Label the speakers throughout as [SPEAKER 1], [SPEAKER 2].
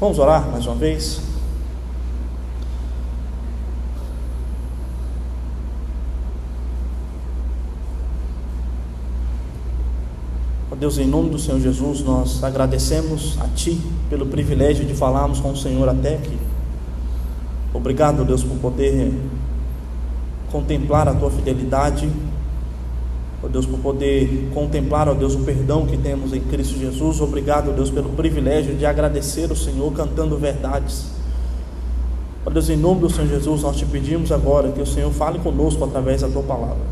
[SPEAKER 1] Vamos orar mais uma vez? Ó Deus, em nome do Senhor Jesus, nós agradecemos a Ti pelo privilégio de falarmos com o Senhor até aqui. Obrigado, Deus, por poder contemplar a Tua fidelidade, ó Deus, por poder contemplar, ó Deus, o perdão que temos em Cristo Jesus. Obrigado, Deus, pelo privilégio de agradecer o Senhor cantando verdades. Ó Deus, em nome do Senhor Jesus, nós te pedimos agora que o Senhor fale conosco através da Tua palavra,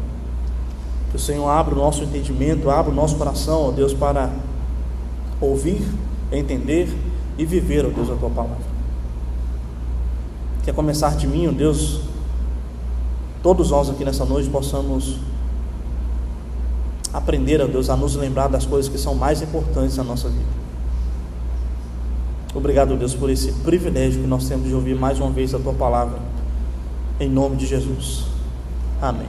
[SPEAKER 1] que o Senhor abra o nosso entendimento, abra o nosso coração, ó Deus, para ouvir, entender e viver, ó Deus, a Tua palavra. Quer começar de mim, ó Deus, todos nós aqui nessa noite possamos aprender, ó Deus, a nos lembrar das coisas que são mais importantes na nossa vida. Obrigado, Deus, por esse privilégio que nós temos de ouvir mais uma vez a Tua palavra, em nome de Jesus, amém.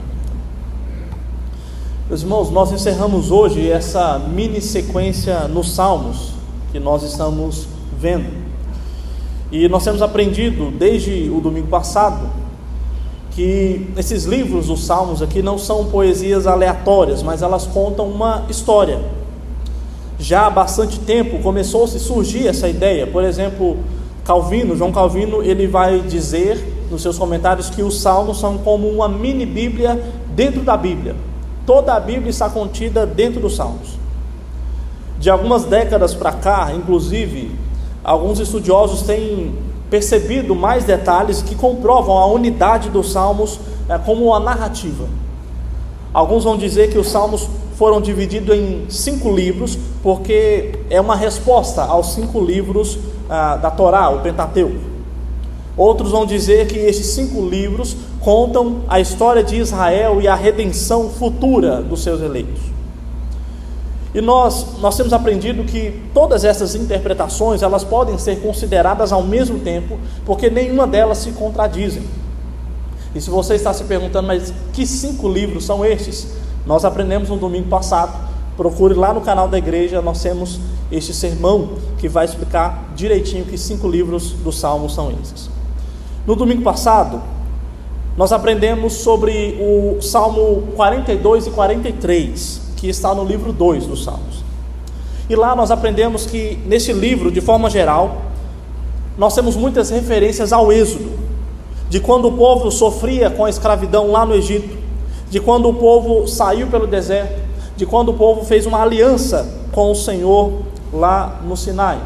[SPEAKER 1] Meus irmãos, nós encerramos hoje essa mini sequência nos Salmos que nós estamos vendo, e nós temos aprendido desde o domingo passado que esses livros dos Salmos aqui não são poesias aleatórias, mas elas contam uma história. Já há bastante tempo começou-se a surgir essa ideia. Por exemplo, João Calvino, ele vai dizer nos seus comentários que os Salmos são como uma mini Bíblia dentro da Bíblia. Toda a Bíblia está contida dentro dos Salmos. De algumas décadas para cá, inclusive, alguns estudiosos têm percebido mais detalhes que comprovam a unidade dos Salmos como uma narrativa. Alguns vão dizer que os Salmos foram divididos em 5 livros, porque é uma resposta aos 5 livros da Torá, o Pentateuco. Outros vão dizer que esses 5 livros contam a história de Israel e a redenção futura dos seus eleitos. E nós temos aprendido que todas essas interpretações, elas podem ser consideradas ao mesmo tempo, porque nenhuma delas se contradizem. E se você está se perguntando, mas que 5 livros são estes? Nós aprendemos no domingo passado. Procure lá no canal da igreja, nós temos este sermão que vai explicar direitinho que 5 livros dos Salmos são esses. No domingo passado, nós aprendemos sobre o Salmo 42 e 43, que está no livro 2 dos Salmos. E lá nós aprendemos que nesse livro, de forma geral, nós temos muitas referências ao Êxodo, de quando o povo sofria com a escravidão lá no Egito, de quando o povo saiu pelo deserto, de quando o povo fez uma aliança com o Senhor lá no Sinai.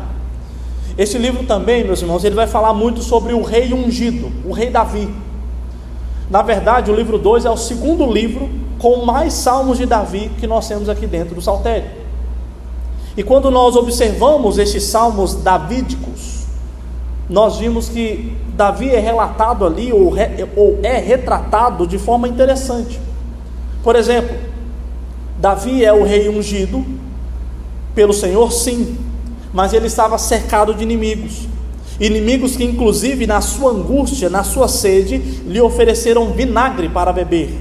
[SPEAKER 1] Este livro também, meus irmãos, ele vai falar muito sobre o rei ungido, o rei Davi. Na verdade, o livro 2 é o segundo livro com mais salmos de Davi que nós temos aqui dentro do Saltério. E quando nós observamos estes salmos davídicos, nós vimos que Davi é relatado ali, ou é retratado de forma interessante. Por exemplo, Davi é o rei ungido pelo Senhor, sim, mas ele estava cercado de inimigos. Inimigos que, inclusive, na sua angústia, na sua sede, lhe ofereceram vinagre para beber,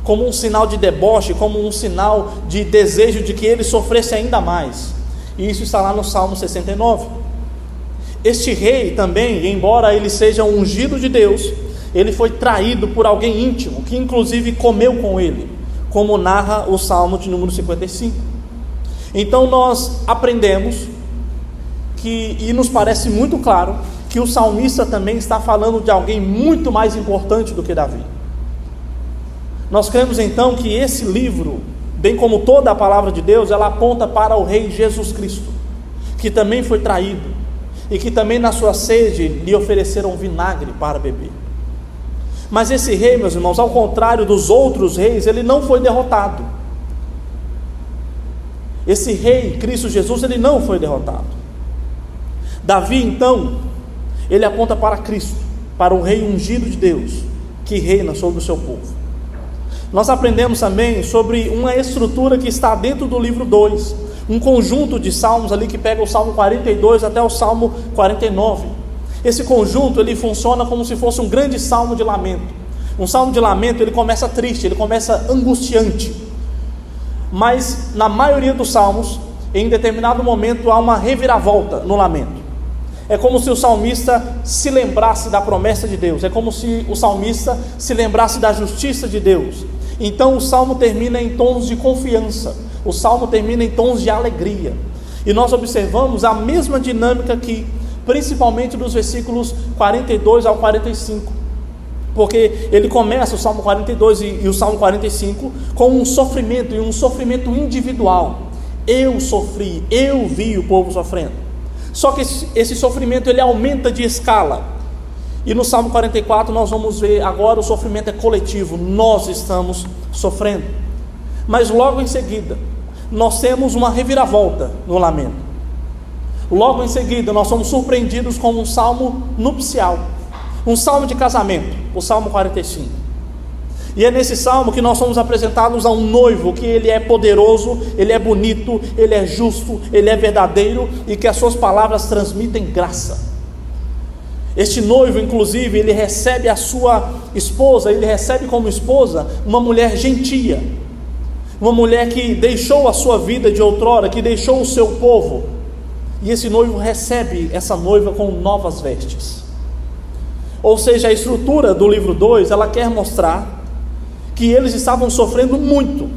[SPEAKER 1] como um sinal de deboche, como um sinal de desejo de que ele sofresse ainda mais. E isso está lá no Salmo 69. Este rei também, embora ele seja ungido de Deus, ele foi traído por alguém íntimo, que inclusive comeu com ele, como narra o Salmo de número 55. Então nós aprendemos e nos parece muito claro que o salmista também está falando de alguém muito mais importante do que Davi. Nós cremos então que esse livro, bem como toda a palavra de Deus, ela aponta para o rei Jesus Cristo, que também foi traído, e que também na sua sede lhe ofereceram vinagre para beber. Mas esse rei, meus irmãos, ao contrário dos outros reis, ele não foi derrotado. Esse rei, Cristo Jesus, ele não foi derrotado. Davi, então, ele aponta para Cristo, para o rei ungido de Deus, que reina sobre o seu povo. Nós aprendemos também sobre uma estrutura que está dentro do livro 2, um conjunto de salmos ali que pega o Salmo 42 até o Salmo 49. Esse conjunto, ele funciona como se fosse um grande salmo de lamento. Um salmo de lamento, ele começa triste, ele começa angustiante. Mas na maioria dos salmos, em determinado momento, há uma reviravolta no lamento. É como se o salmista se lembrasse da promessa de Deus, é como se o salmista se lembrasse da justiça de Deus. Então o salmo termina em tons de confiança, o salmo termina em tons de alegria. E nós observamos a mesma dinâmica aqui, principalmente dos versículos 42 ao 45, porque ele começa o Salmo 42 e o Salmo 45 com um sofrimento, e um sofrimento individual. Eu sofri, eu vi o povo sofrendo. Só que esse sofrimento ele aumenta de escala, e no Salmo 44 nós vamos ver agora o sofrimento é coletivo, nós estamos sofrendo. Mas logo em seguida nós temos uma reviravolta no lamento. Logo em seguida nós somos surpreendidos com um salmo nupcial, um salmo de casamento, o Salmo 45. E é nesse salmo que nós somos apresentados a um noivo, que ele é poderoso, ele é bonito, ele é justo, ele é verdadeiro, e que as suas palavras transmitem graça. Este noivo, inclusive, ele recebe a sua esposa, ele recebe como esposa uma mulher gentia, uma mulher que deixou a sua vida de outrora, que deixou o seu povo, e esse noivo recebe essa noiva com novas vestes. Ou seja, a estrutura do livro 2, ela quer mostrar que eles estavam sofrendo muito.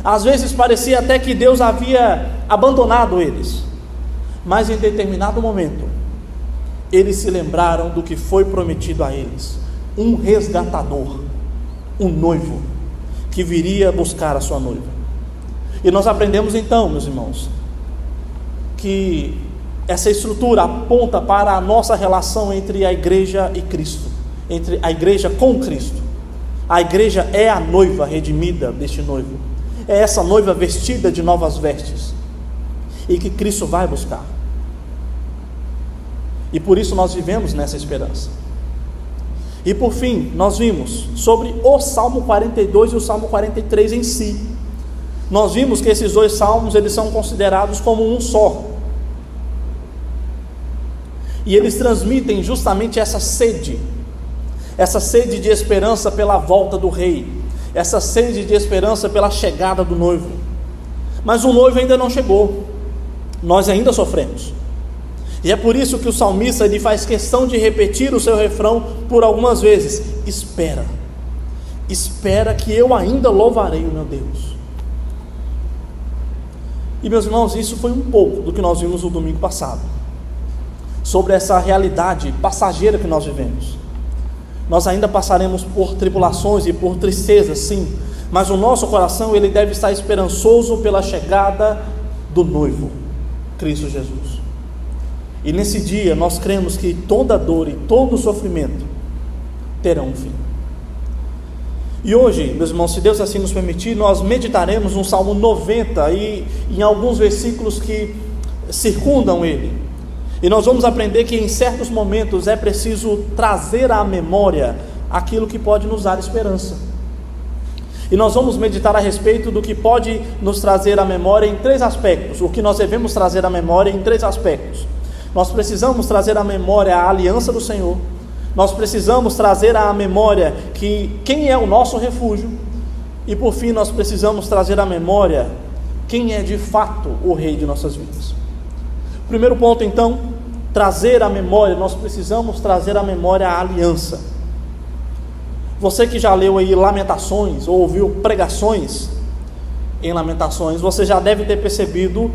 [SPEAKER 1] Às vezes parecia até que Deus havia abandonado eles, mas em determinado momento eles se lembraram do que foi prometido a eles: um resgatador, um noivo que viria buscar a sua noiva. E nós aprendemos então, meus irmãos, que essa estrutura aponta para a nossa relação entre a igreja e Cristo, entre a igreja com Cristo. A igreja é a noiva redimida deste noivo, é essa noiva vestida de novas vestes, e que Cristo vai buscar. E por isso nós vivemos nessa esperança. E por fim, nós vimos sobre o Salmo 42 e o Salmo 43 em si. Nós vimos que esses dois salmos, eles são considerados como um só. E eles transmitem justamente essa sede de esperança pela volta do rei, essa sede de esperança pela chegada do noivo. Mas o noivo ainda não chegou, nós ainda sofremos. E é por isso que o salmista ele faz questão de repetir o seu refrão por algumas vezes: espera, espera que eu ainda louvarei o meu Deus. E meus irmãos, isso foi um pouco do que nós vimos no domingo passado, sobre essa realidade passageira que nós vivemos. Nós ainda passaremos por tribulações e por tristezas, sim, mas o nosso coração ele deve estar esperançoso pela chegada do noivo, Cristo Jesus. E nesse dia nós cremos que toda dor e todo sofrimento terão um fim. E hoje, meus irmãos, se Deus assim nos permitir, nós meditaremos no Salmo 90 e em alguns versículos que circundam ele. E nós vamos aprender que em certos momentos é preciso trazer à memória aquilo que pode nos dar esperança. E nós vamos meditar a respeito do que pode nos trazer à memória em três aspectos. O que nós devemos trazer à memória em três aspectos. Nós precisamos trazer à memória a aliança do Senhor. Nós precisamos trazer à memória quem é o nosso refúgio. E por fim nós precisamos trazer à memória quem é de fato o rei de nossas vidas. Primeiro ponto então, trazer à memória, nós precisamos trazer à memória a aliança. Você que já leu aí Lamentações, ou ouviu pregações em Lamentações, você já deve ter percebido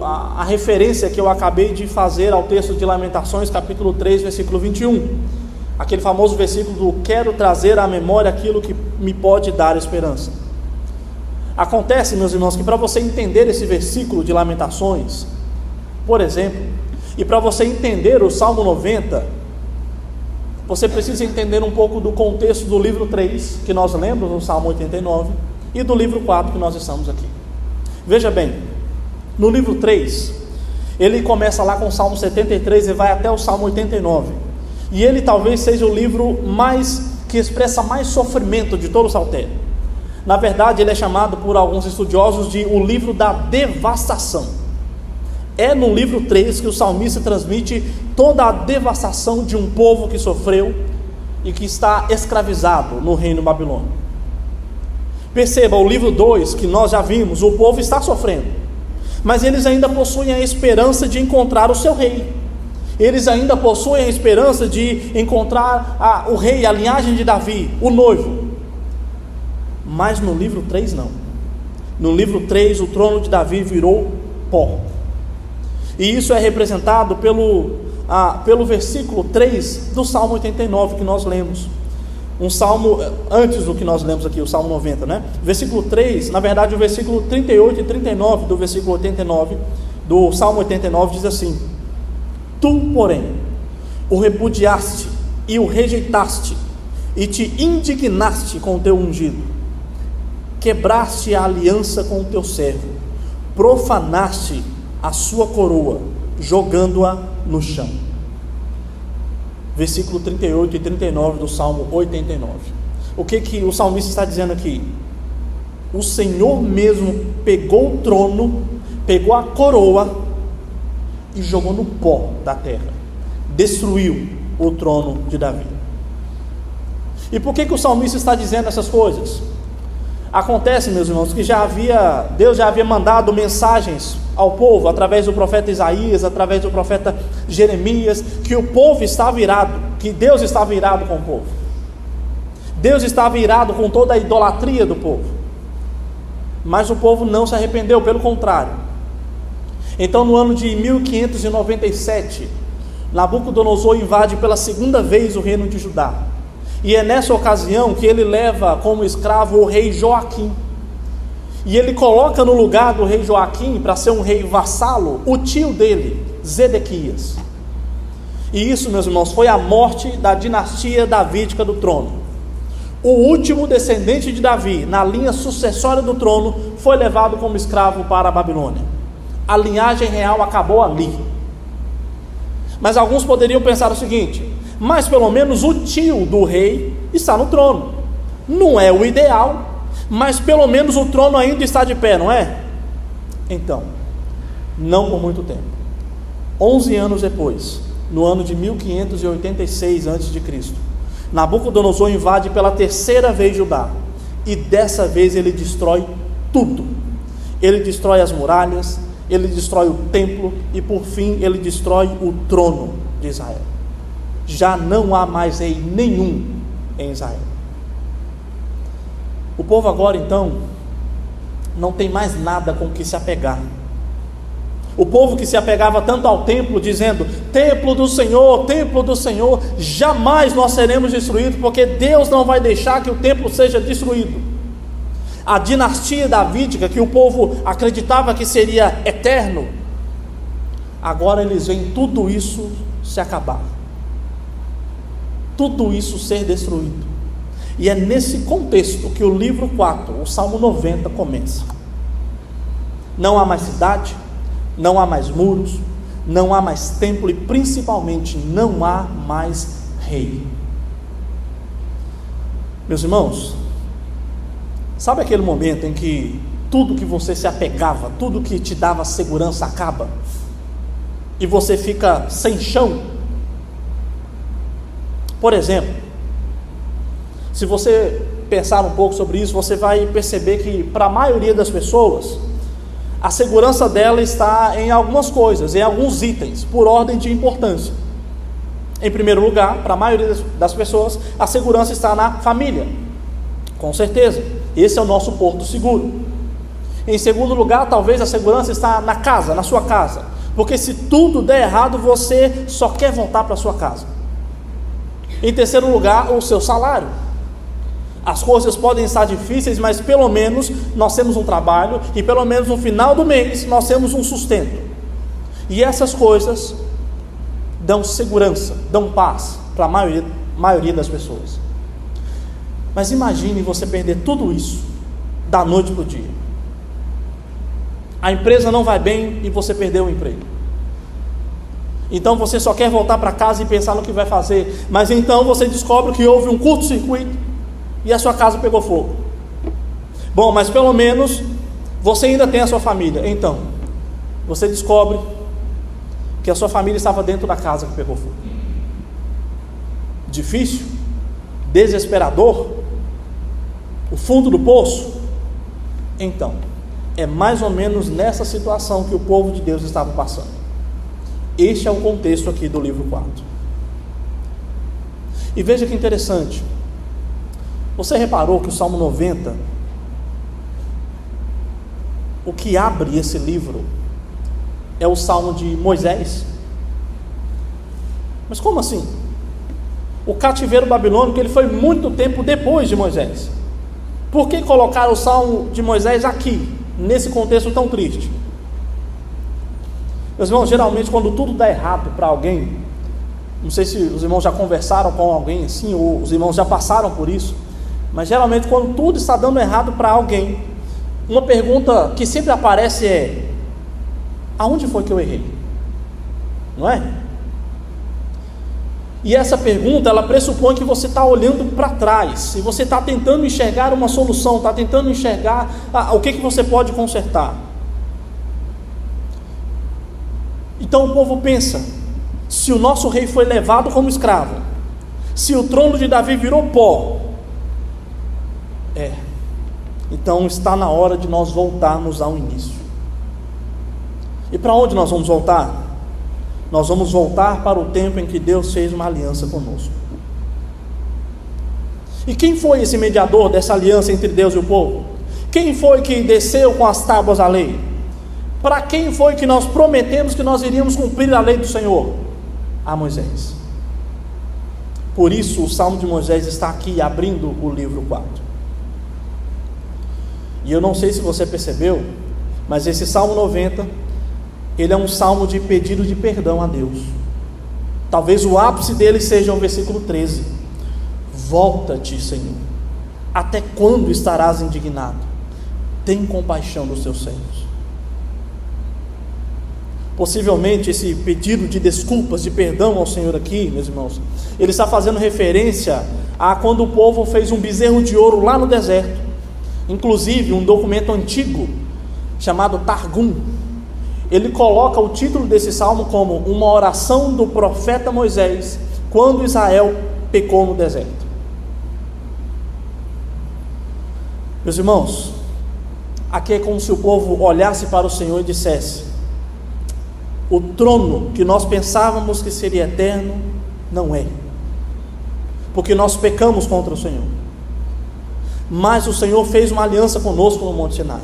[SPEAKER 1] a referência que eu acabei de fazer ao texto de Lamentações, capítulo 3, versículo 21. Aquele famoso versículo do quero trazer à memória aquilo que me pode dar esperança. Acontece, meus irmãos, que para você entender esse versículo de Lamentações, por exemplo, e para você entender o Salmo 90, você precisa entender um pouco do contexto do livro 3, que nós lemos no Salmo 89, e do livro 4 que nós estamos aqui. Veja bem, no livro 3, ele começa lá com o Salmo 73 e vai até o Salmo 89, e ele talvez seja o livro que expressa mais sofrimento de todo o saltério. Na verdade, ele é chamado por alguns estudiosos de o livro da devastação. É no livro 3 que o salmista transmite toda a devastação de um povo que sofreu e que está escravizado no reino babilônico. Perceba, o livro 2 que nós já vimos, o povo está sofrendo, mas eles ainda possuem a esperança de encontrar o seu rei. eles ainda possuem a esperança de encontrar o rei, a linhagem de Davi, o noivo. Mas no livro 3 não. No livro 3 o trono de Davi virou pó. E isso é representado pelo versículo 3 do Salmo 89 que nós lemos. Um salmo antes do que nós lemos aqui, o Salmo 90, né? Versículo 3, na verdade o versículo 38 e 39 do versículo 89 do Salmo 89 diz assim: Tu, porém, o repudiaste e o rejeitaste, e te indignaste com o teu ungido, quebraste a aliança com o teu servo, profanaste a sua coroa, jogando-a no chão. Versículo 38 e 39 do Salmo 89. O que o salmista está dizendo aqui? O Senhor mesmo pegou o trono, pegou a coroa e jogou no pó da terra, destruiu o trono de Davi. E por que o salmista está dizendo essas coisas? Acontece, meus irmãos, que Deus já havia mandado mensagens ao povo, através do profeta Isaías, através do profeta Jeremias, que o povo estava irado, que Deus estava irado com o povo. Deus estava irado com toda a idolatria do povo. Mas o povo não se arrependeu, pelo contrário. Então, no ano de 1597, Nabucodonosor invade pela segunda vez o reino de Judá. E é nessa ocasião que ele leva como escravo o rei Joaquim. E ele coloca no lugar do rei Joaquim, para ser um rei vassalo, o tio dele, Zedequias. E isso, meus irmãos, foi a morte da dinastia davídica do trono. O último descendente de Davi, na linha sucessória do trono, foi levado como escravo para a Babilônia. A linhagem real acabou ali. Mas alguns poderiam pensar o seguinte: mas pelo menos o tio do rei está no trono. Não é o ideal, mas pelo menos o trono ainda está de pé, não é? Então, não por muito tempo. 11 anos depois, no ano de 1586 a.C., Nabucodonosor invade pela terceira vez Judá. E dessa vez ele destrói tudo. Ele destrói as muralhas, ele destrói o templo e por fim ele destrói o trono de Israel. Já não há mais rei nenhum em Israel. O povo agora então não tem mais nada com que se apegar. O povo que se apegava tanto ao templo, dizendo: templo do Senhor, jamais nós seremos destruídos, porque Deus não vai deixar que o templo seja destruído. A dinastia davídica, que o povo acreditava que seria eterno, agora eles veem tudo isso se acabar, tudo isso ser destruído. E é nesse contexto que o livro 4, o Salmo 90 começa. Não há mais cidade, não há mais muros, não há mais templo e principalmente não há mais rei. Meus irmãos, sabe aquele momento em que tudo que você se apegava, tudo que te dava segurança acaba e você fica sem chão? Por exemplo, se você pensar um pouco sobre isso, você vai perceber que para a maioria das pessoas, a segurança dela está em algumas coisas, em alguns itens, por ordem de importância. Em primeiro lugar, para a maioria das pessoas, a segurança está na família, com certeza, esse é o nosso porto seguro. Em segundo lugar, talvez a segurança está na casa, na sua casa, porque se tudo der errado, você só quer voltar para a sua casa. Em terceiro lugar, o seu salário. As coisas podem estar difíceis, mas pelo menos nós temos um trabalho e pelo menos no final do mês nós temos um sustento. E essas coisas dão segurança, dão paz para a maioria das pessoas. Mas imagine você perder tudo isso da noite para o dia. A empresa não vai bem e você perdeu o emprego. Então você só quer voltar para casa e pensar no que vai fazer, mas então você descobre que houve um curto-circuito e a sua casa pegou fogo. Bom, mas pelo menos você ainda tem a sua família. Então, você descobre que a sua família estava dentro da casa que pegou fogo. Difícil? Desesperador? O fundo do poço? Então, é mais ou menos nessa situação que o povo de Deus estava passando. Este é o contexto aqui do livro 4. E veja que interessante. Você reparou que o Salmo 90, o que abre esse livro é o Salmo de Moisés? Mas como assim? O cativeiro babilônico ele foi muito tempo depois de Moisés. Por que colocar o Salmo de Moisés aqui, nesse contexto tão triste? Meus irmãos, geralmente quando tudo dá errado para alguém, não sei se os irmãos já conversaram com alguém assim, ou os irmãos já passaram por isso, mas geralmente quando tudo está dando errado para alguém, uma pergunta que sempre aparece é: aonde foi que eu errei? Não é? E essa pergunta, ela pressupõe que você está olhando para trás, e você está tentando enxergar uma solução, está tentando enxergar o que você pode consertar. Então o povo pensa: se o nosso rei foi levado como escravo, se o trono de Davi virou pó, então está na hora de nós voltarmos ao início. E para onde nós vamos voltar? Nós vamos voltar para o tempo em que Deus fez uma aliança conosco. E quem foi esse mediador dessa aliança entre Deus e o povo? Quem foi que desceu com as tábuas da lei? Para quem foi que nós prometemos que nós iríamos cumprir a lei do Senhor? A Moisés. Por isso o Salmo de Moisés está aqui abrindo o livro 4. E eu não sei se você percebeu, mas esse Salmo 90, ele é um salmo de pedido de perdão a Deus. Talvez o ápice dele seja o versículo 13: volta-te, Senhor, até quando estarás indignado? Tem compaixão dos teus servos. Possivelmente esse pedido de desculpas, de perdão ao Senhor aqui, meus irmãos, ele está fazendo referência a quando o povo fez um bezerro de ouro lá no deserto. Inclusive um documento antigo chamado Targum, ele coloca o título desse salmo como uma oração do profeta Moisés quando Israel pecou no deserto. Meus irmãos, aqui é como se o povo olhasse para o Senhor e dissesse: o trono que nós pensávamos que seria eterno, não é, porque nós pecamos contra o Senhor. Mas o Senhor fez uma aliança conosco no Monte Sinai.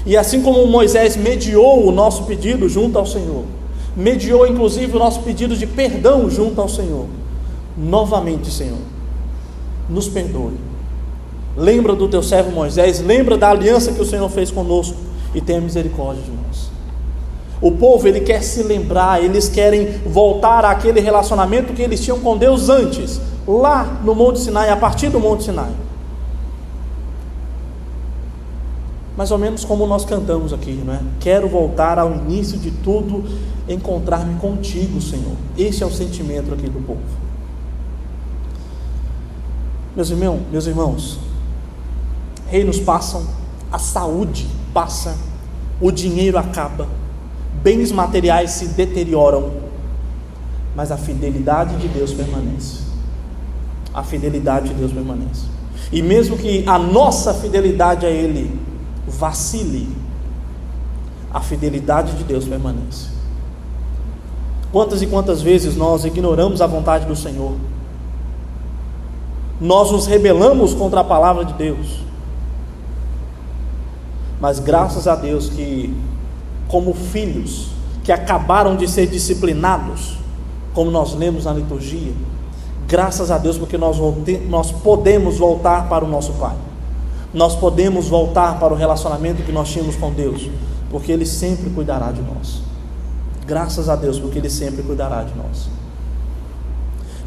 [SPEAKER 1] E assim como Moisés mediou o nosso pedido junto ao Senhor, mediou inclusive o nosso pedido de perdão junto ao Senhor, novamente, Senhor, nos perdoe. Lembra do teu servo Moisés, lembra da aliança que o Senhor fez conosco e tenha misericórdia de nós. O povo, ele quer se lembrar, eles querem voltar àquele relacionamento que eles tinham com Deus antes, lá no Monte Sinai, a partir do Monte Sinai. Mais ou menos como nós cantamos aqui, não é? Quero voltar ao início de tudo, encontrar-me contigo, Senhor. Esse é o sentimento aqui do povo. Meus irmãos, reinos passam, a saúde passa, o dinheiro acaba, bens materiais se deterioram, mas a fidelidade de Deus permanece. A fidelidade de Deus permanece. E mesmo que a nossa fidelidade a Ele vacile, a fidelidade de Deus permanece. Quantas e quantas vezes nós ignoramos a vontade do Senhor, nós nos rebelamos contra a palavra de Deus, mas graças a Deus que, como filhos que acabaram de ser disciplinados, como nós lemos na liturgia, graças a Deus porque nós podemos voltar para o nosso Pai. Nós podemos voltar para o relacionamento que nós tínhamos com Deus, porque Ele sempre cuidará de nós. Graças a Deus, porque Ele sempre cuidará de nós.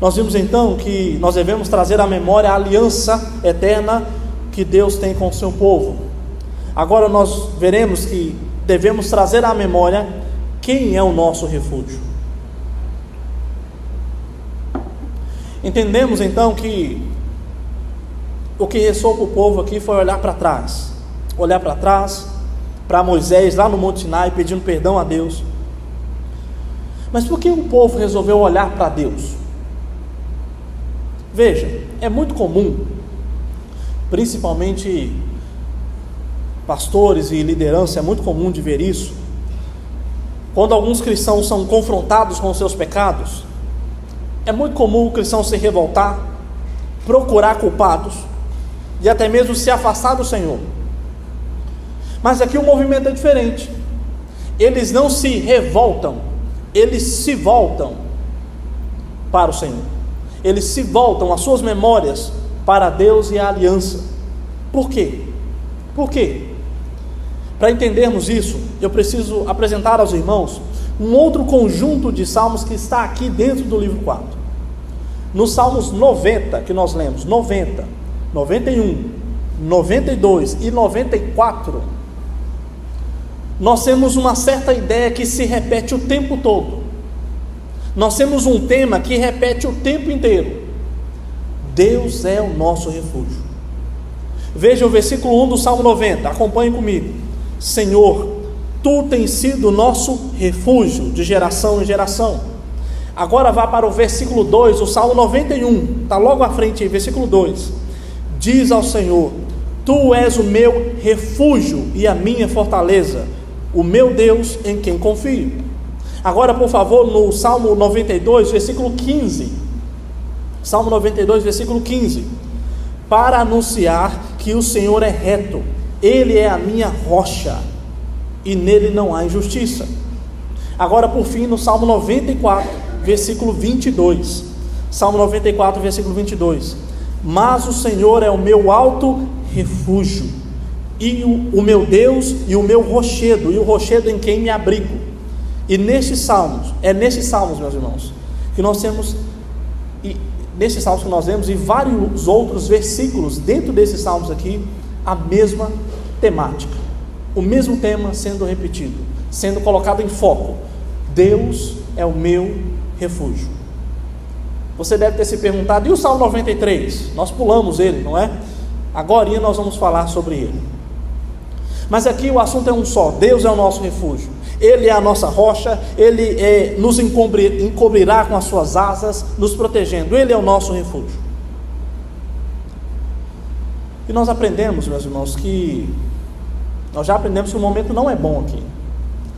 [SPEAKER 1] Nós vimos então que nós devemos trazer à memória a aliança eterna que Deus tem com o seu povo. Agora nós veremos que devemos trazer à memória quem é o nosso refúgio. Entendemos então que o que ressoou para o povo aqui foi olhar para trás, para Moisés lá no Monte Sinai pedindo perdão a Deus. Mas por que o povo resolveu olhar para Deus? Veja, é muito comum, principalmente pastores e liderança, é muito comum de ver isso, quando alguns cristãos são confrontados com os seus pecados, é muito comum o cristão se revoltar, procurar culpados e até mesmo se afastar do Senhor. Mas aqui o movimento é diferente. Eles não se revoltam, eles se voltam para o Senhor. Eles se voltam, as suas memórias, para Deus e a aliança. Por quê? Por quê? Para entendermos isso, eu preciso apresentar aos irmãos um outro conjunto de salmos que está aqui dentro do livro 4. Nos salmos 90, que nós lemos, 90, 91, 92 e 94, nós temos uma certa ideia que se repete o tempo todo. Nós temos um tema que repete o tempo inteiro: Deus é o nosso refúgio. Veja o versículo 1 do Salmo 90, acompanhe comigo. Senhor, Tu tens sido nosso refúgio de geração em geração. Agora vá para o versículo 2, o Salmo 91, está logo à frente aí, versículo 2. Diz ao Senhor: Tu és o meu refúgio e a minha fortaleza, o meu Deus em quem confio. Agora, por favor, no Salmo 92, versículo 15. Salmo 92, versículo 15. Para anunciar que o Senhor é reto, Ele é a minha rocha, e nele não há injustiça. Agora, por fim, no Salmo 94, versículo 22. Salmo 94, versículo 22. Mas o Senhor é o meu alto refúgio, e o meu Deus e o meu rochedo, e o rochedo em quem me abrigo. E nesses salmos, meus irmãos, que nós temos, e nesses salmos que nós vemos, e vários outros versículos dentro desses salmos aqui, a mesma temática, o mesmo tema sendo repetido, sendo colocado em foco: Deus é o meu refúgio. Você deve ter se perguntado: e o Salmo 93? Nós pulamos ele, não é? Agorinha nós vamos falar sobre ele. Mas aqui o assunto é um só: Deus é o nosso refúgio, Ele é a nossa rocha, Ele nos encobrirá com as suas asas, nos protegendo, Ele é o nosso refúgio. E nós aprendemos, meus irmãos, nós já aprendemos que o momento não é bom aqui.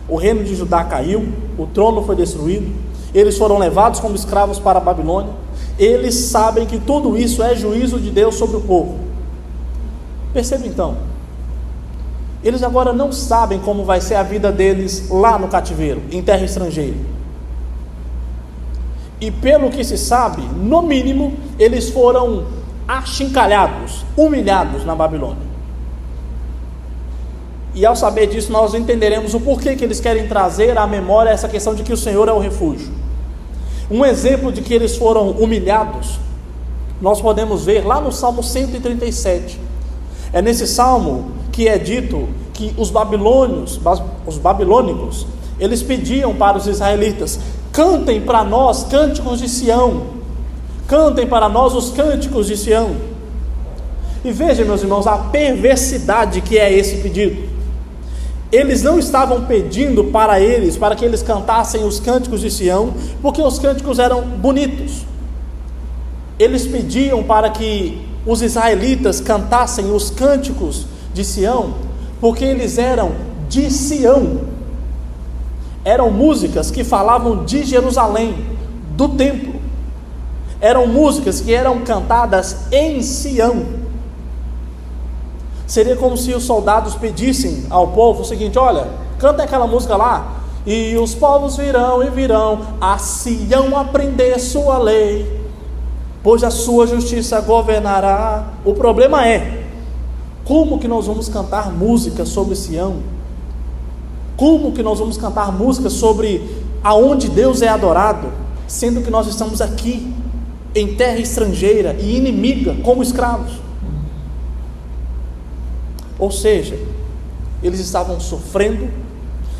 [SPEAKER 1] O reino de Judá caiu, o trono foi destruído, eles foram levados como escravos para a Babilônia. Eles sabem que tudo isso é juízo de Deus sobre o povo. Perceba então, eles agora não sabem como vai ser a vida deles lá no cativeiro, em terra estrangeira. E pelo que se sabe, no mínimo, eles foram achincalhados, humilhados na Babilônia. E ao saber disso, nós entenderemos o porquê que eles querem trazer à memória essa questão de que o Senhor é o refúgio. Um exemplo de que eles foram humilhados, nós podemos ver lá no Salmo 137. É nesse salmo que é dito que os babilônicos, eles pediam para os israelitas: cantem para nós cânticos de Sião, cantem para nós os cânticos de Sião. E veja, meus irmãos, a perversidade que é esse pedido. Eles não estavam pedindo para que eles cantassem os cânticos de Sião, porque os cânticos eram bonitos. Eles pediam para que os israelitas cantassem os cânticos de Sião, porque eles eram de Sião. Eram músicas que falavam de Jerusalém, do templo. Eram músicas que eram cantadas em Sião. Seria como se os soldados pedissem ao povo o seguinte: olha, canta aquela música lá: e os povos virão e virão a Sião aprender sua lei, pois a sua justiça governará. O problema é, como que nós vamos cantar música sobre Sião? Como que nós vamos cantar música sobre aonde Deus é adorado, sendo que nós estamos aqui, em terra estrangeira e inimiga, como escravos? Ou seja, eles estavam sofrendo,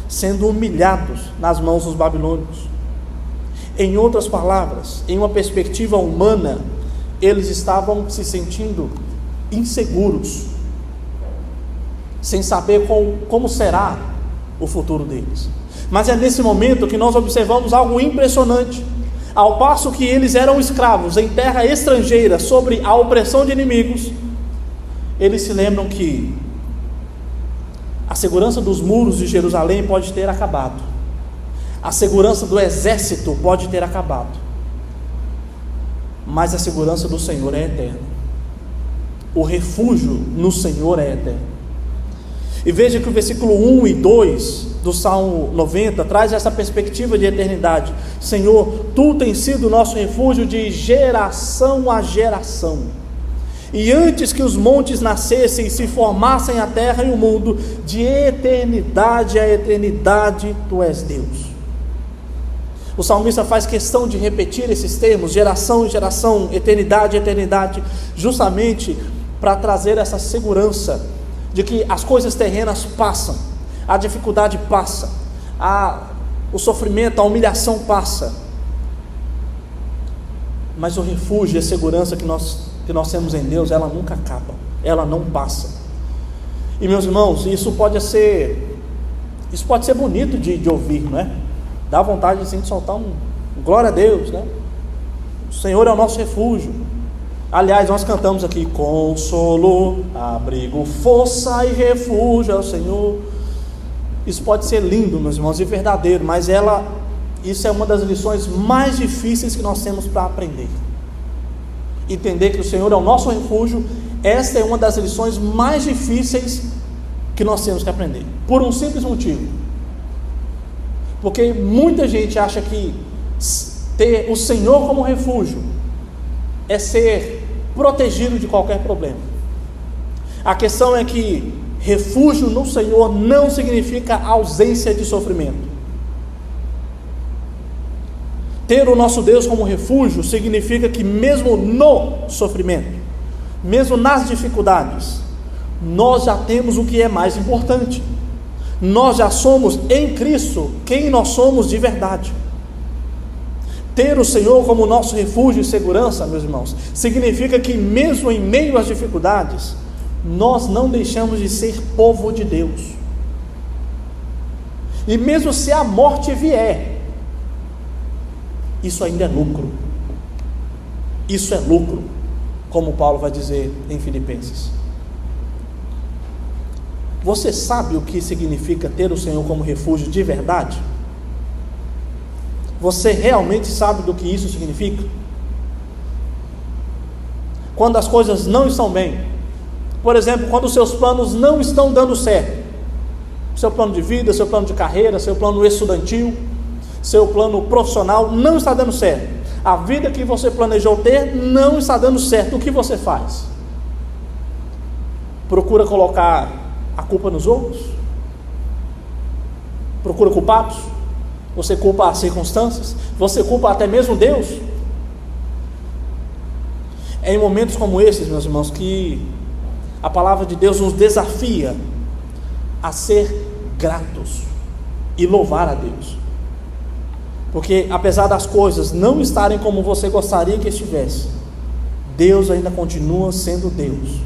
[SPEAKER 1] sendo humilhados nas mãos dos babilônicos. Em outras palavras, em uma perspectiva humana, eles estavam se sentindo inseguros, sem saber como será o futuro deles. Mas é nesse momento que nós observamos algo impressionante. Ao passo que eles eram escravos em terra estrangeira, sobre a opressão de inimigos, eles se lembram que a segurança dos muros de Jerusalém pode ter acabado. A segurança do exército pode ter acabado, mas a segurança do Senhor é eterna. O refúgio no Senhor é eterno. E veja que o versículo 1 e 2 do Salmo 90 traz essa perspectiva de eternidade. Senhor, Tu tens sido o nosso refúgio de geração a geração. E antes que os montes nascessem e se formassem a terra e o mundo, de eternidade a eternidade Tu és Deus. O salmista faz questão de repetir esses termos, geração em geração, eternidade em eternidade, justamente para trazer essa segurança de que as coisas terrenas passam, a dificuldade passa, o sofrimento, a humilhação passa, mas o refúgio e a segurança que nós temos em Deus, ela nunca acaba, ela não passa. E meus irmãos, isso pode ser bonito de ouvir, não é? Dá vontade assim, de soltar um glória a Deus, né? O Senhor é o nosso refúgio. Aliás, nós cantamos aqui: consolo, abrigo, força e refúgio é o Senhor. Isso pode ser lindo, meus irmãos, e verdadeiro, mas isso é uma das lições mais difíceis que nós temos para aprender. Entender que o Senhor é o nosso refúgio, essa é uma das lições mais difíceis que nós temos que aprender, por um simples motivo. Porque muita gente acha que ter o Senhor como refúgio é ser protegido de qualquer problema. A questão é que refúgio no Senhor não significa ausência de sofrimento. Ter o nosso Deus como refúgio significa que mesmo no sofrimento, mesmo nas dificuldades, nós já temos o que é mais importante. Nós já somos em Cristo quem nós somos de verdade. Ter o Senhor como nosso refúgio e segurança, meus irmãos, significa que mesmo em meio às dificuldades, nós não deixamos de ser povo de Deus. E mesmo se a morte vier, isso ainda é lucro. Isso é lucro, como Paulo vai dizer em Filipenses. Você sabe o que significa ter o Senhor como refúgio de verdade? Você realmente sabe do que isso significa? Quando as coisas não estão bem, por exemplo, quando os seus planos não estão dando certo, seu plano de vida, seu plano de carreira, seu plano estudantil, seu plano profissional não está dando certo, a vida que você planejou ter não está dando certo, o que você faz? Procura colocar a culpa nos outros? Procura culpados? Você culpa as circunstâncias? Você culpa até mesmo Deus? É em momentos como esses, meus irmãos, que a palavra de Deus nos desafia a ser gratos e louvar a Deus. Porque apesar das coisas não estarem como você gostaria que estivesse, Deus ainda continua sendo Deus.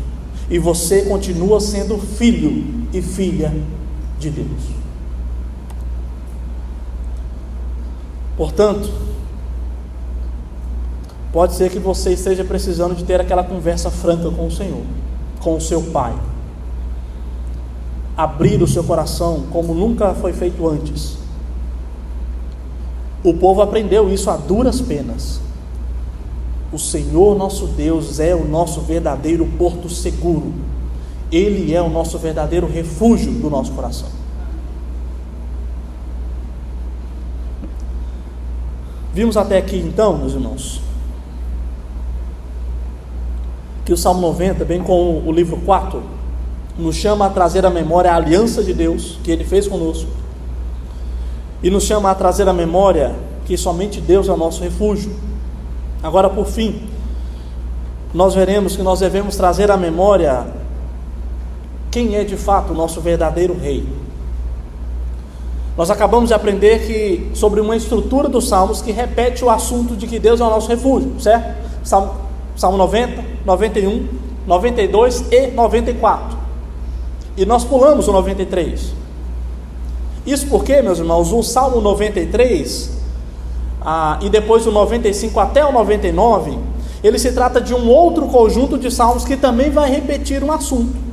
[SPEAKER 1] E você continua sendo filho e filha de Deus. Portanto, pode ser que você esteja precisando de ter aquela conversa franca com o Senhor, com o seu Pai. Abrir o seu coração como nunca foi feito antes. O povo aprendeu isso a duras penas. O Senhor nosso Deus é o nosso verdadeiro porto seguro. Ele é o nosso verdadeiro refúgio do nosso coração. Vimos até aqui então, meus irmãos, que o Salmo 90, bem como o livro 4, nos chama a trazer à memória a aliança de Deus que Ele fez conosco, e nos chama a trazer à memória que somente Deus é o nosso refúgio. Agora, por fim, nós veremos que nós devemos trazer à memória quem é de fato o nosso verdadeiro rei. Nós acabamos de aprender sobre uma estrutura dos Salmos que repete o assunto de que Deus é o nosso refúgio, certo? Salmo 90, 91, 92 e 94. E nós pulamos o 93. Isso porque, meus irmãos, o Salmo 93, e depois o 95 até o 99, ele se trata de um outro conjunto de salmos que também vai repetir um assunto.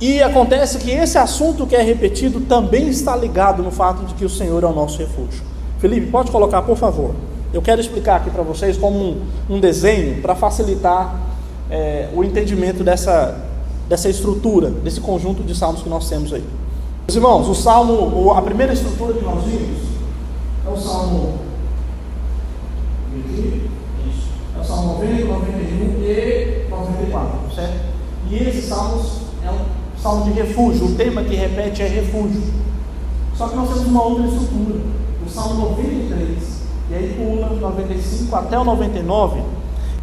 [SPEAKER 1] E acontece que esse assunto que é repetido também está ligado no fato de que o Senhor é o nosso refúgio. Felipe, pode colocar, por favor. Eu quero explicar aqui para vocês como um desenho para facilitar o entendimento dessa estrutura, desse conjunto de salmos que nós temos aí. Meus irmãos, a primeira estrutura que nós vimos é o Salmo 90, 91 e 94, certo? E esses salmos é um salmo de refúgio, o tema que repete é refúgio. Só que nós temos uma outra estrutura, o Salmo 93, e aí pula 95 até o 99,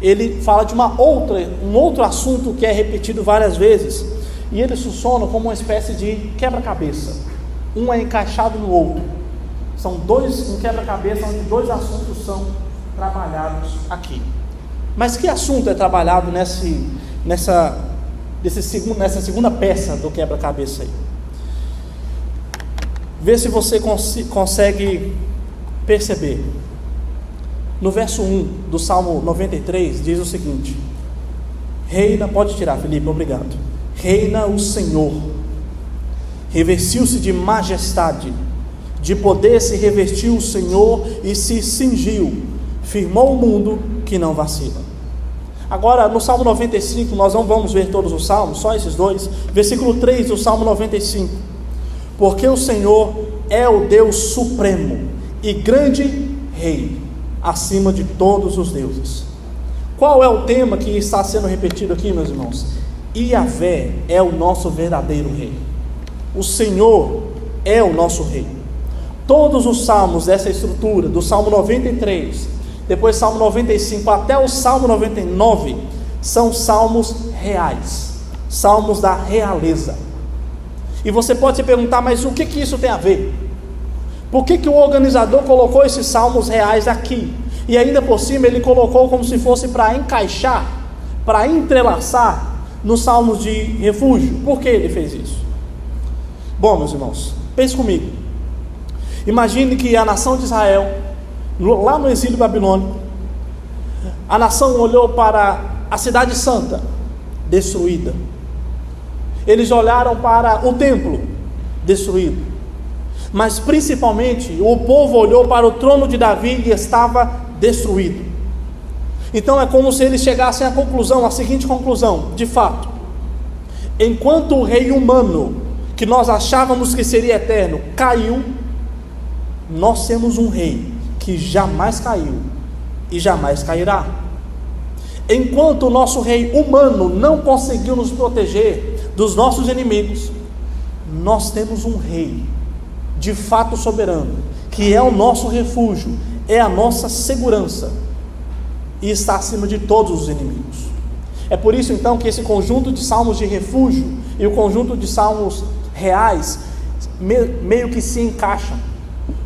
[SPEAKER 1] ele fala de um outro assunto que é repetido várias vezes, e ele funciona como uma espécie de quebra-cabeça, um é encaixado no outro, são um quebra-cabeça onde dois assuntos são trabalhados aqui. Mas que assunto é trabalhado nessa segunda peça do quebra-cabeça aí? Vê se você consegue perceber. No verso 1 do Salmo 93 diz o seguinte: reina, pode tirar, Felipe, obrigado. Reina o Senhor, revestiu-se de majestade, de poder se revestiu o Senhor e se cingiu, firmou o mundo que não vacila. Agora, no Salmo 95, nós não vamos ver todos os salmos, só esses dois. Versículo 3 do Salmo 95: porque o Senhor é o Deus supremo e grande Rei, acima de todos os deuses. Qual é o tema que está sendo repetido aqui, meus irmãos? Yahvé é o nosso verdadeiro Rei. O Senhor é o nosso Rei. Todos os salmos dessa estrutura, do Salmo 93, depois Salmo 95 até o Salmo 99, são salmos reais, salmos da realeza. E você pode se perguntar, mas o que isso tem a ver? Por que o organizador colocou esses salmos reais aqui? E ainda por cima ele colocou como se fosse para encaixar, para entrelaçar nos salmos de refúgio. Por que ele fez isso? Bom, meus irmãos, pense comigo. Imagine que a nação de Israel, lá no exílio babilônico, a nação olhou para a cidade santa, destruída. Eles olharam para o templo, destruído. Mas principalmente, o povo olhou para o trono de Davi e estava destruído. Então é como se eles chegassem à seguinte conclusão: de fato, enquanto o rei humano, que nós achávamos que seria eterno, caiu, nós temos um rei que jamais caiu e jamais cairá. Enquanto o nosso rei humano não conseguiu nos proteger dos nossos inimigos, nós temos um rei de fato soberano, que é o nosso refúgio, é a nossa segurança, e está acima de todos os inimigos. É por isso então que esse conjunto de salmos de refúgio e o conjunto de salmos reais meio que se encaixam,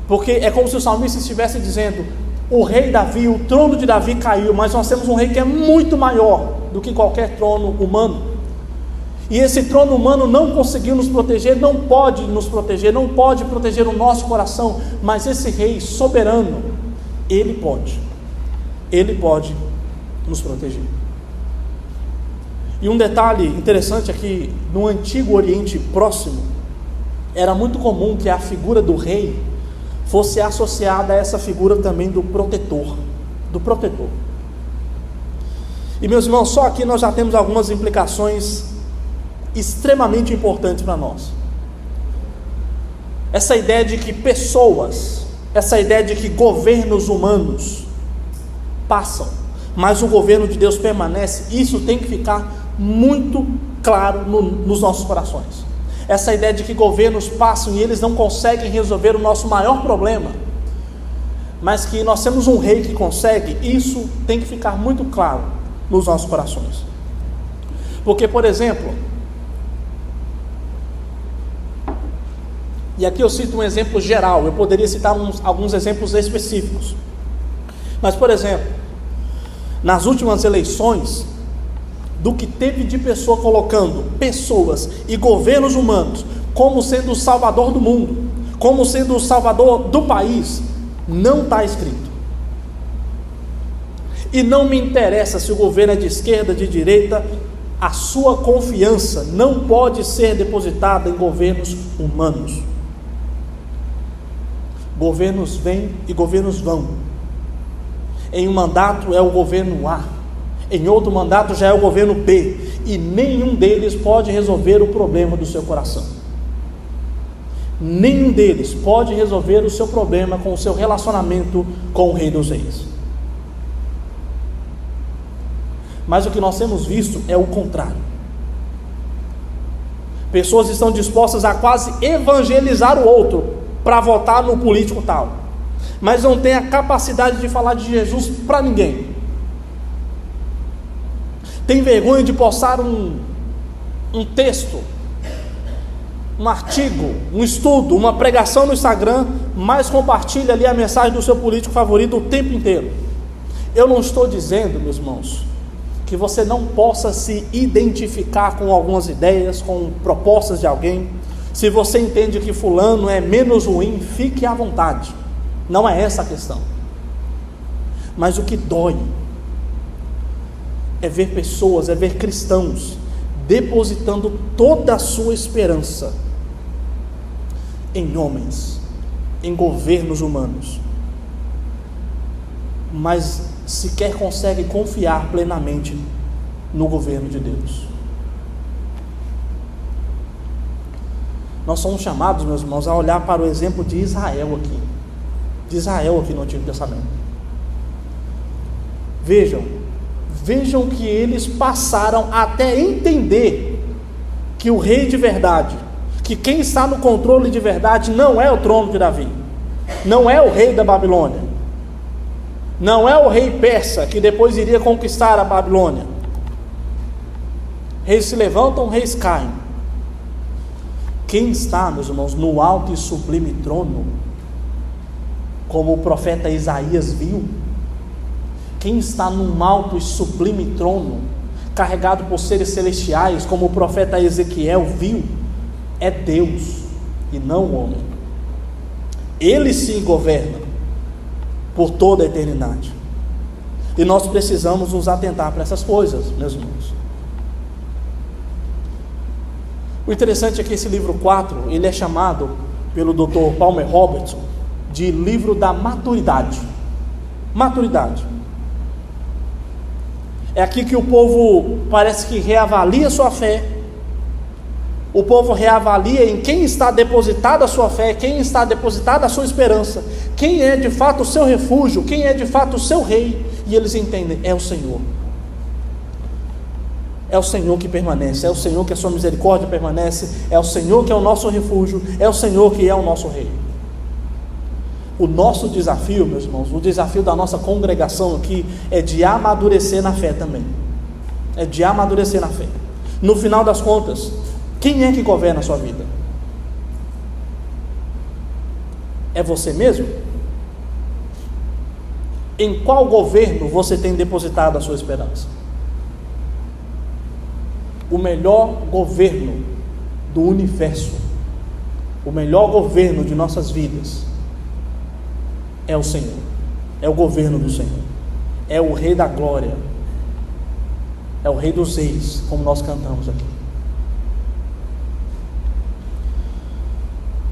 [SPEAKER 1] porque é como se o salmista estivesse dizendo: o rei Davi, o trono de Davi caiu, mas nós temos um rei que é muito maior do que qualquer trono humano, e esse trono humano não conseguiu nos proteger, não pode nos proteger, não pode proteger o nosso coração, mas esse rei soberano, ele pode nos proteger. E um detalhe interessante é que no antigo Oriente Próximo, era muito comum que a figura do rei fosse associada a essa figura também do protetor. E meus irmãos, só aqui nós já temos algumas implicações extremamente importantes para nós. Essa ideia de que pessoas, essa ideia de que governos humanos passam, mas o governo de Deus permanece, isso tem que ficar muito claro nos nossos corações. Essa ideia de que governos passam e eles não conseguem resolver o nosso maior problema, mas que nós temos um rei que consegue, isso tem que ficar muito claro nos nossos corações. Porque, por exemplo, e aqui eu cito um exemplo geral, eu poderia citar alguns exemplos específicos, mas, por exemplo, nas últimas eleições, do que teve de pessoa colocando pessoas e governos humanos como sendo o salvador do mundo, como sendo o salvador do país, não está escrito. E não me interessa se o governo é de esquerda, de direita, a sua confiança não pode ser depositada em governos humanos. Governos vêm e governos vão. Em um mandato é o governo A, em outro mandato já é o governo B, e nenhum deles pode resolver o problema do seu coração. Nenhum deles pode resolver o seu problema com o seu relacionamento com o Rei dos Reis. Mas o que nós temos visto é o contrário. Pessoas estão dispostas a quase evangelizar o outro para votar no político tal, mas não tem a capacidade de falar de Jesus para ninguém. Tem vergonha de postar um texto, um artigo, um estudo, uma pregação no Instagram, mas compartilha ali a mensagem do seu político favorito o tempo inteiro. Eu não estou dizendo, meus irmãos, que você não possa se identificar com algumas ideias, com propostas de alguém. Se você entende que fulano é menos ruim, fique à vontade. Não é essa a questão. Mas o que dói é ver pessoas, é ver cristãos depositando toda a sua esperança em homens, em governos humanos, mas sequer consegue confiar plenamente no governo de Deus. Nós somos chamados, meus irmãos, a olhar para o exemplo de Israel aqui no Antigo Testamento. Vejam que eles passaram até entender que o rei de verdade, que quem está no controle de verdade não é o trono de Davi, não é o rei da Babilônia, não é o rei persa que depois iria conquistar a Babilônia. Reis se levantam, reis caem. Quem está, meus irmãos, no alto e sublime trono, como o profeta Isaías viu, quem está num alto e sublime trono, carregado por seres celestiais, como o profeta Ezequiel viu, é Deus e não o homem. Ele sim governa por toda a eternidade. E nós precisamos nos atentar para essas coisas, meus irmãos. O interessante é que esse livro 4, ele é chamado pelo Dr. Palmer Robertson de livro da maturidade. Maturidade. É aqui que o povo parece que reavalia sua fé. O povo reavalia em quem está depositada a sua fé, quem está depositada a sua esperança, quem é de fato o seu refúgio, quem é de fato o seu rei. E eles entendem, é o Senhor. É o Senhor que permanece, é o Senhor que a sua misericórdia permanece, é o Senhor que é o nosso refúgio, é o Senhor que é o nosso rei. O nosso desafio, meus irmãos, o desafio da nossa congregação aqui é de amadurecer na fé também. É de amadurecer na fé. No final das contas, quem é que governa a sua vida? É você mesmo? Em qual governo você tem depositado a sua esperança? O melhor governo do universo, o melhor governo de nossas vidas é o Senhor, é o governo do Senhor, é o Rei da Glória, é o Rei dos Reis, como nós cantamos aqui.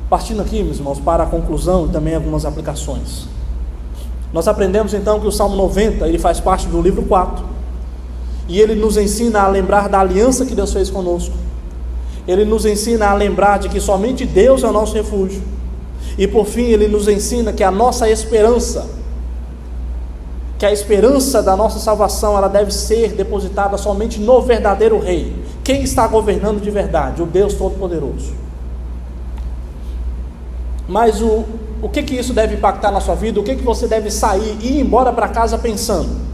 [SPEAKER 1] Partindo aqui, meus irmãos, para a conclusão e também algumas aplicações. Nós aprendemos então que o Salmo 90, ele faz parte do livro 4, e ele nos ensina a lembrar da aliança que Deus fez conosco. Ele nos ensina a lembrar de que somente Deus é o nosso refúgio. E por fim, ele nos ensina que a nossa esperança, que a esperança da nossa salvação, ela deve ser depositada somente no verdadeiro Rei. Quem está governando de verdade? O Deus Todo-Poderoso. Mas o que isso deve impactar na sua vida? O que você deve sair e ir embora para casa pensando?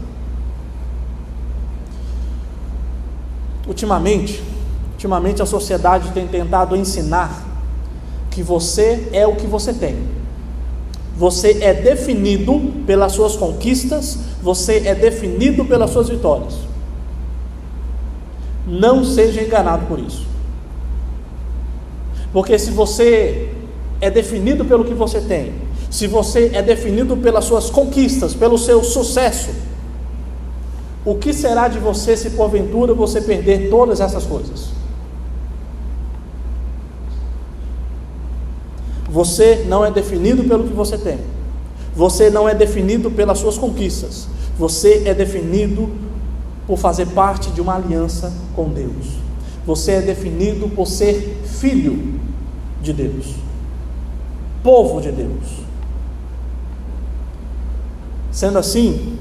[SPEAKER 1] Ultimamente a sociedade tem tentado ensinar que você é o que você tem. Você é definido pelas suas conquistas, você é definido pelas suas vitórias. Não seja enganado por isso. Porque se você é definido pelo que você tem, se você é definido pelas suas conquistas, pelo seu sucesso, o que será de você se porventura você perder todas essas coisas? Você não é definido pelo que você tem. Você não é definido pelas suas conquistas. Você é definido por fazer parte de uma aliança com Deus. Você é definido por ser filho de Deus, povo de Deus. Sendo assim,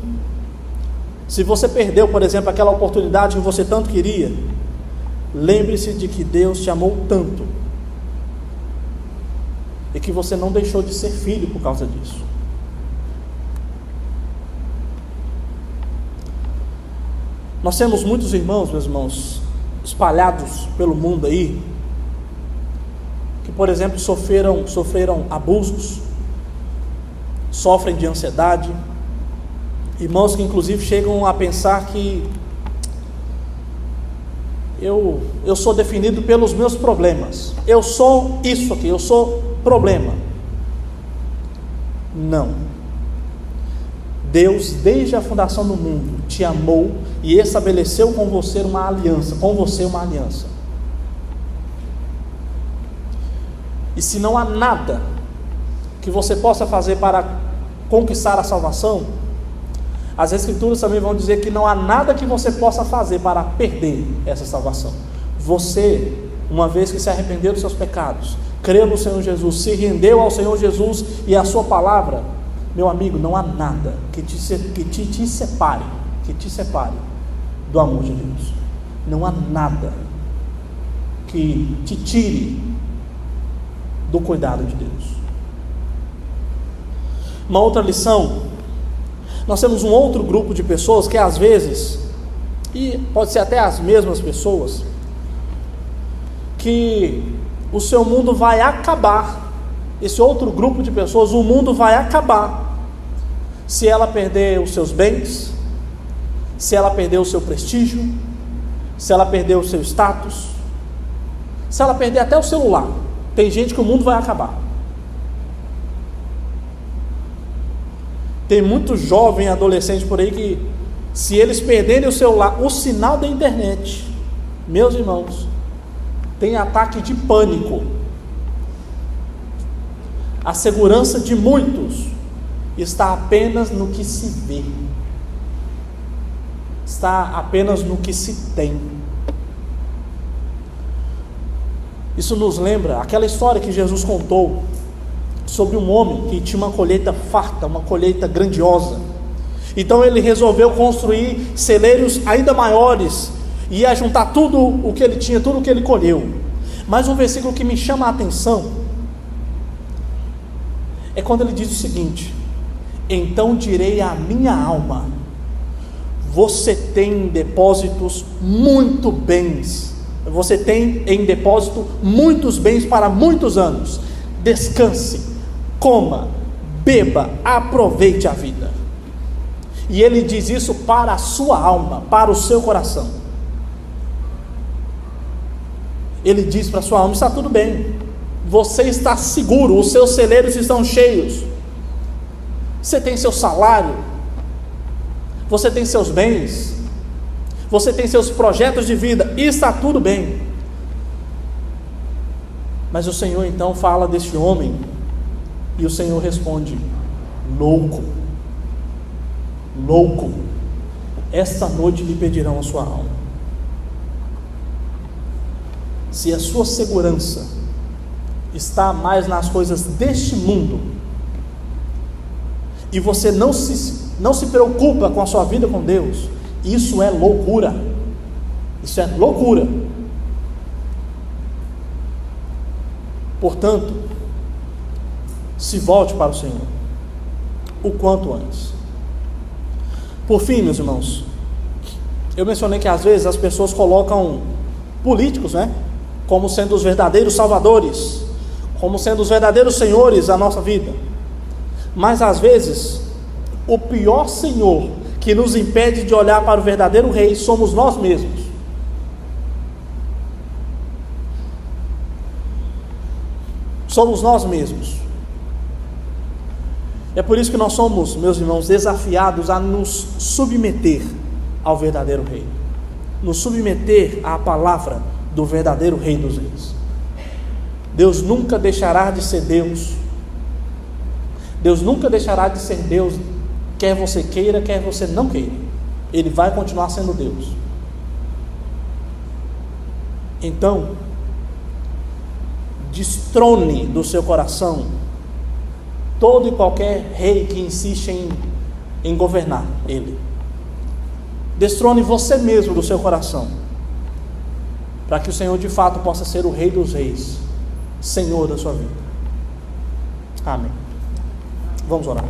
[SPEAKER 1] se você perdeu, por exemplo, aquela oportunidade que você tanto queria, lembre-se de que Deus te amou tanto e que você não deixou de ser filho por causa disso. Nós temos muitos irmãos, meus irmãos, espalhados pelo mundo aí, que, por exemplo, sofreram abusos, sofrem de ansiedade, irmãos que inclusive chegam a pensar que eu sou definido pelos meus problemas, eu sou isso aqui, eu sou problema. Não. Deus, desde a fundação do mundo, te amou e estabeleceu com você uma aliança, E se não há nada que você possa fazer para conquistar a salvação, as Escrituras também vão dizer que não há nada que você possa fazer para perder essa salvação. Você, uma vez que se arrependeu dos seus pecados, creu no Senhor Jesus, se rendeu ao Senhor Jesus e à sua palavra, meu amigo, não há nada que te separe do amor de Deus. Não há nada que te tire do cuidado de Deus. Uma outra lição, nós temos um outro grupo de pessoas que às vezes, e pode ser até as mesmas pessoas, que o seu mundo vai acabar. Esse outro grupo de pessoas, o mundo vai acabar se ela perder os seus bens, se ela perder o seu prestígio, se ela perder o seu status, se ela perder até o celular. Tem gente que o mundo vai acabar. Tem muito jovem adolescente por aí que, se eles perderem o celular, o sinal da internet, meus irmãos, tem ataque de pânico. A segurança de muitos está apenas no que se vê, está apenas no que se tem. Isso nos lembra aquela história que Jesus contou sobre um homem que tinha uma colheita farta, uma colheita grandiosa. Então ele resolveu construir celeiros ainda maiores e ia juntar tudo o que ele tinha, tudo o que ele colheu. Mas um versículo que me chama a atenção é quando ele diz o seguinte: então direi à minha alma, você tem em depósitos muito bens, você tem em depósito muitos bens para muitos anos, descanse, coma, beba, aproveite a vida. E ele diz isso para a sua alma, para o seu coração. Ele diz para a sua alma: está tudo bem, você está seguro, os seus celeiros estão cheios, você tem seu salário, você tem seus bens, você tem seus projetos de vida, e está tudo bem. Mas o Senhor então fala deste homem, e o Senhor responde: louco, esta noite lhe pedirão a sua alma. Se a sua segurança está mais nas coisas deste mundo, e você não se preocupa com a sua vida com Deus, isso é loucura. Isso é loucura. Portanto, se volte para o Senhor o quanto antes. Por fim, meus irmãos, eu mencionei que às vezes as pessoas colocam políticos, como sendo os verdadeiros salvadores, como sendo os verdadeiros senhores da nossa vida. Mas às vezes, o pior senhor que nos impede de olhar para o verdadeiro rei somos nós mesmos. Somos nós mesmos. É por isso que nós somos, meus irmãos, desafiados a nos submeter ao verdadeiro Rei, nos submeter à palavra do verdadeiro Rei dos Reis. Deus nunca deixará de ser Deus. Deus nunca deixará de ser Deus, quer você queira, quer você não queira. Ele vai continuar sendo Deus. Então, destrone do seu coração todo e qualquer rei que insiste em governar ele. Destrone você mesmo do seu coração, para que o Senhor de fato possa ser o Rei dos Reis, Senhor da sua vida. Amém. Vamos orar.